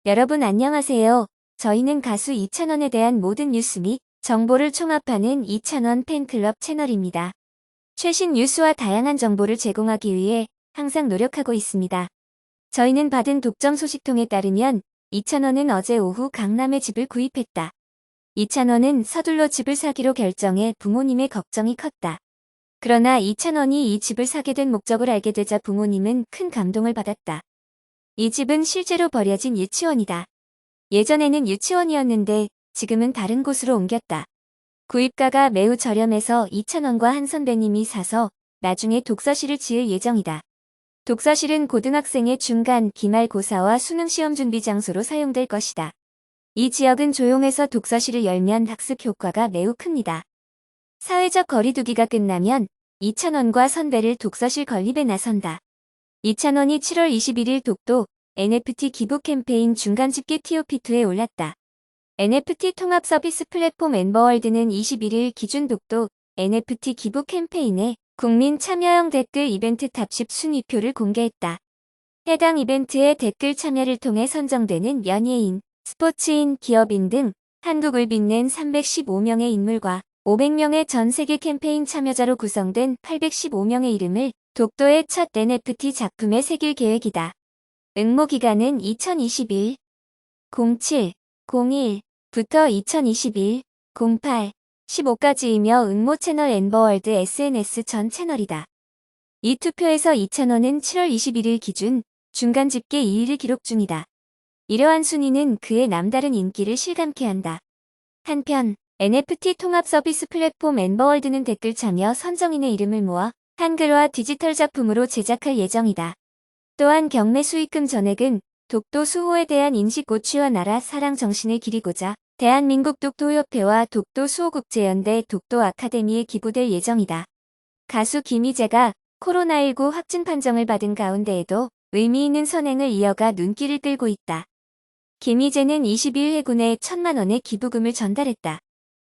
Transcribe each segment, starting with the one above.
여러분 안녕하세요. 저희는 가수 이찬원에 대한 모든 뉴스 및 정보를 총합하는 이찬원 팬클럽 채널입니다. 최신 뉴스와 다양한 정보를 제공하기 위해 항상 노력하고 있습니다. 저희는 받은 독점 소식통에 따르면 이찬원은 어제 오후 강남에 집을 구입했다. 이찬원은 서둘러 집을 사기로 결정해 부모님의 걱정이 컸다. 그러나 이찬원이 이 집을 사게 된 목적을 알게 되자 부모님은 큰 감동을 받았다. 이 집은 실제로 버려진 유치원이다. 예전에는 유치원이었는데 지금은 다른 곳으로 옮겼다. 구입가가 매우 저렴해서 이찬원과 한 선배님이 사서 나중에 독서실을 지을 예정이다. 독서실은 고등학생의 중간, 기말고사와 수능시험 준비 장소로 사용될 것이다. 이 지역은 조용해서 독서실을 열면 학습 효과가 매우 큽니다. 사회적 거리두기가 끝나면 이찬원과 선배를 독서실 건립에 나선다. 이찬원이 7월 21일 독도 NFT 기부 캠페인 중간 집계 TOP2에 올랐다. NFT 통합 서비스 플랫폼 엠버월드는 21일 기준 독도 NFT 기부 캠페인에 국민 참여형 댓글 이벤트 탑10 순위표를 공개했다. 해당 이벤트에 댓글 참여를 통해 선정되는 연예인, 스포츠인, 기업인 등 한국을 빛낸 315명의 인물과 500명의 전 세계 캠페인 참여자로 구성된 815명의 이름을 독도의 첫 NFT 작품에 새길 계획이다. 응모 기간은 2021 07 01부터 2021 08 15까지이며 응모 채널 엠버월드 SNS 전 채널이다. 이 투표에서 이찬원은 7월 21일 기준 중간 집계 2위를 기록 중이다. 이러한 순위는 그의 남다른 인기를 실감케 한다. 한편 NFT 통합 서비스 플랫폼 엠버월드는 댓글 참여 선정인의 이름을 모아 한글화 디지털 작품으로 제작할 예정이다. 또한 경매 수익금 전액은 독도 수호에 대한 인식 고취와 나라 사랑 정신을 기리고자 대한민국 독도협회와 독도 수호국제연대 독도 아카데미에 기부될 예정이다. 가수 김희재가 코로나19 확진 판정을 받은 가운데에도 의미 있는 선행을 이어가 눈길을 끌고 있다. 김희재는 22일 해군에 1,000만 원의 기부금을 전달했다.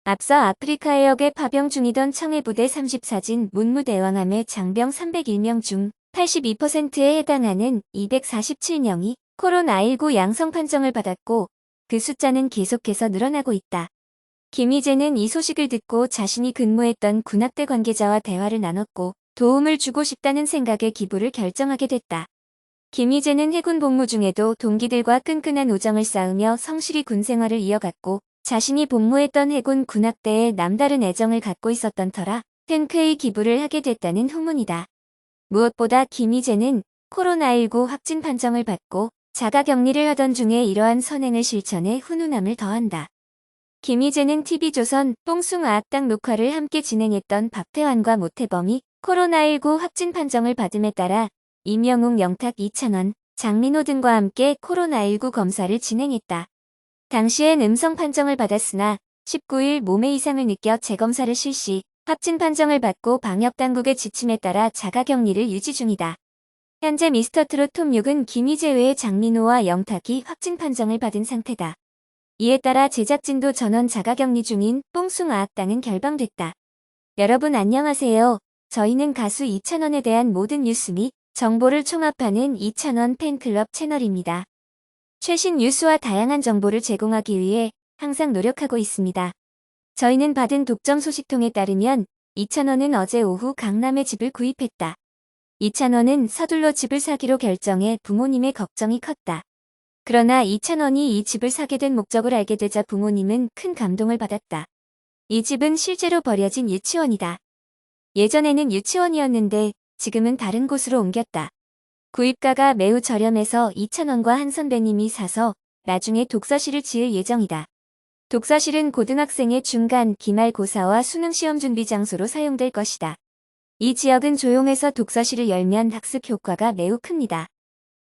앞서 아프리카 해역에 파병 중이던 청해부대 34진 문무대왕함의 장병 301명 중 82%에 해당하는 247명이 코로나19 양성 판정을 받았고 그 숫자는 계속해서 늘어나고 있다. 김희재는 이 소식을 듣고 자신이 근무했던 군악대 관계자와 대화를 나눴고 도움을 주고 싶다는 생각에 기부를 결정하게 됐다. 김희재는 해군 복무 중에도 동기들과 끈끈한 우정을 쌓으며 성실히 군 생활을 이어갔고 자신이 복무했던 해군 군악대에 남다른 애정을 갖고 있었던 터라 흔쾌히 기부를 하게 됐다는 후문이다. 무엇보다 김희재는 코로나19 확진 판정을 받고 자가격리를 하던 중에 이러한 선행을 실천해 훈훈함을 더한다. 김희재는 TV조선 뽕숭아학당 녹화를 함께 진행했던 박태환과 모태범이 코로나19 확진 판정을 받음에 따라 임영웅, 영탁, 이찬원, 장민호 등과 함께 코로나19 검사를 진행했다. 당시엔 음성 판정을 받았으나 19일 몸에 이상을 느껴 재검사를 실시, 확진 판정을 받고 방역당국의 지침에 따라 자가격리를 유지 중이다. 현재 미스터트롯 톱6은 김희재 외에 장민호와 영탁이 확진 판정을 받은 상태다. 이에 따라 제작진도 전원 자가격리 중인 뽕숭아학당은 결방됐다. 여러분 안녕하세요. 저희는 가수 이찬원에 대한 모든 뉴스 및 정보를 총합하는 이찬원 팬클럽 채널입니다. 최신 뉴스와 다양한 정보를 제공하기 위해 항상 노력하고 있습니다. 저희는 받은 독점 소식통에 따르면 이찬원은 어제 오후 강남에 집을 구입했다. 이찬원은 서둘러 집을 사기로 결정해 부모님의 걱정이 컸다. 그러나 이찬원이 이 집을 사게 된 목적을 알게 되자 부모님은 큰 감동을 받았다. 이 집은 실제로 버려진 유치원이다. 예전에는 유치원이었는데 지금은 다른 곳으로 옮겼다. 구입가가 매우 저렴해서 이찬원과 한 선배님이 사서 나중에 독서실을 지을 예정이다. 독서실은 고등학생의 중간, 기말고사와 수능시험 준비 장소로 사용될 것이다. 이 지역은 조용해서 독서실을 열면 학습 효과가 매우 큽니다.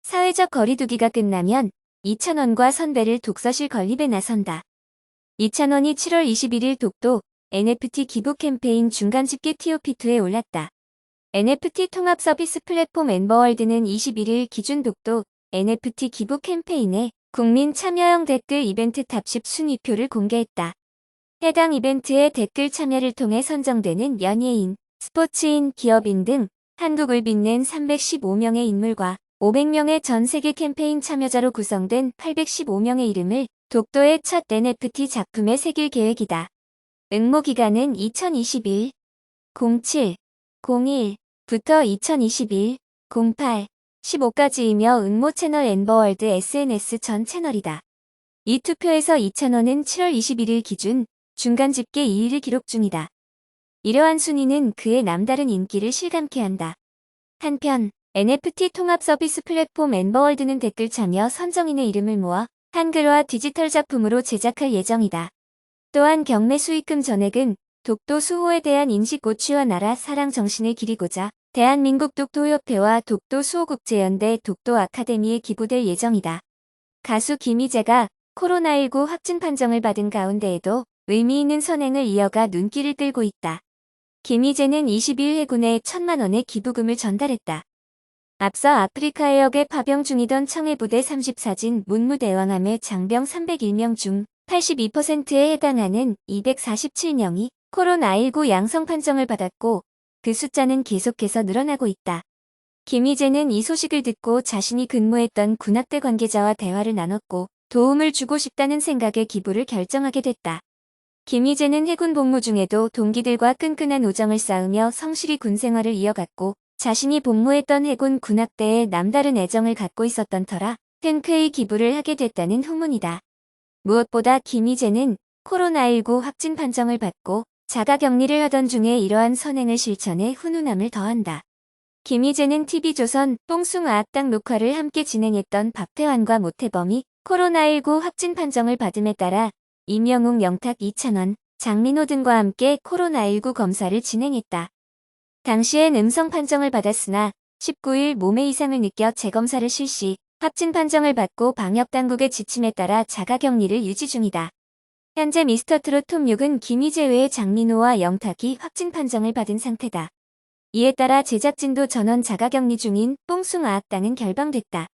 사회적 거리두기가 끝나면 이찬원과 선배를 독서실 건립에 나선다. 이찬원이 7월 21일 독도 NFT 기부 캠페인 중간 집계 TOP2에 올랐다. NFT 통합 서비스 플랫폼 엠버월드는 21일 기준 독도 NFT 기부 캠페인에 국민 참여형 댓글 이벤트 탑10 순위표를 공개했다. 해당 이벤트에 댓글 참여를 통해 선정되는 연예인, 스포츠인, 기업인 등 한국을 빛낸 315명의 인물과 500명의 전 세계 캠페인 참여자로 구성된 815명의 이름을 독도의 첫 NFT 작품에 새길 계획이다. 응모 기간은 2021 07 01부터 2021 08 15까지이며 응모 채널 엠버월드 SNS 전 채널이다. 이 투표에서 이 채널은 7월 21일 기준 중간 집계 2일을 기록 중이다. 이러한 순위는 그의 남다른 인기를 실감케 한다. 한편 NFT 통합 서비스 플랫폼 엠버월드는 댓글 참여 선정인의 이름을 모아 한글화 디지털 작품으로 제작할 예정이다. 또한 경매 수익금 전액은 독도 수호에 대한 인식 고취와 나라 사랑 정신을 기리고자 대한민국 독도협회와 독도수호국제연대 독도 아카데미에 기부될 예정이다. 가수 김희재가 코로나19 확진 판정을 받은 가운데에도 의미 있는 선행을 이어가 눈길을 끌고 있다. 김희재는 22일 해군에 1,000만 원의 기부금을 전달했다. 앞서 아프리카 해역에 파병 중이던 청해부대 34진 문무대왕함의 장병 301명 중 82%에 해당하는 247명이 코로나19 양성 판정을 받았고 그 숫자는 계속해서 늘어나고 있다. 김희재는 이 소식을 듣고 자신이 근무했던 군악대 관계자와 대화를 나눴고 도움을 주고 싶다는 생각에 기부를 결정하게 됐다. 김희재는 해군 복무 중에도 동기들과 끈끈한 우정을 쌓으며 성실히 군 생활을 이어갔고 자신이 복무했던 해군 군악대에 남다른 애정을 갖고 있었던 터라 흔쾌히 기부를 하게 됐다는 후문이다. 무엇보다 김희재는 코로나19 확진 판정을 받고 자가격리를 하던 중에 이러한 선행을 실천해 훈훈함을 더한다. 김희재는 TV조선 뽕숭아학당 녹화를 함께 진행했던 박태환과 모태범이 코로나19 확진 판정을 받음에 따라 임영웅 영탁 이찬원, 장민호 등과 함께 코로나19 검사를 진행했다. 당시엔 음성 판정을 받았으나 19일 몸에 이상을 느껴 재검사를 실시, 확진 판정을 받고 방역당국의 지침에 따라 자가격리를 유지 중이다. 현재 미스터트롯 톱6은 김희재 외에 장민호와 영탁이 확진 판정을 받은 상태다. 이에 따라 제작진도 전원 자가격리 중인 뽕숭아학당은 결방됐다.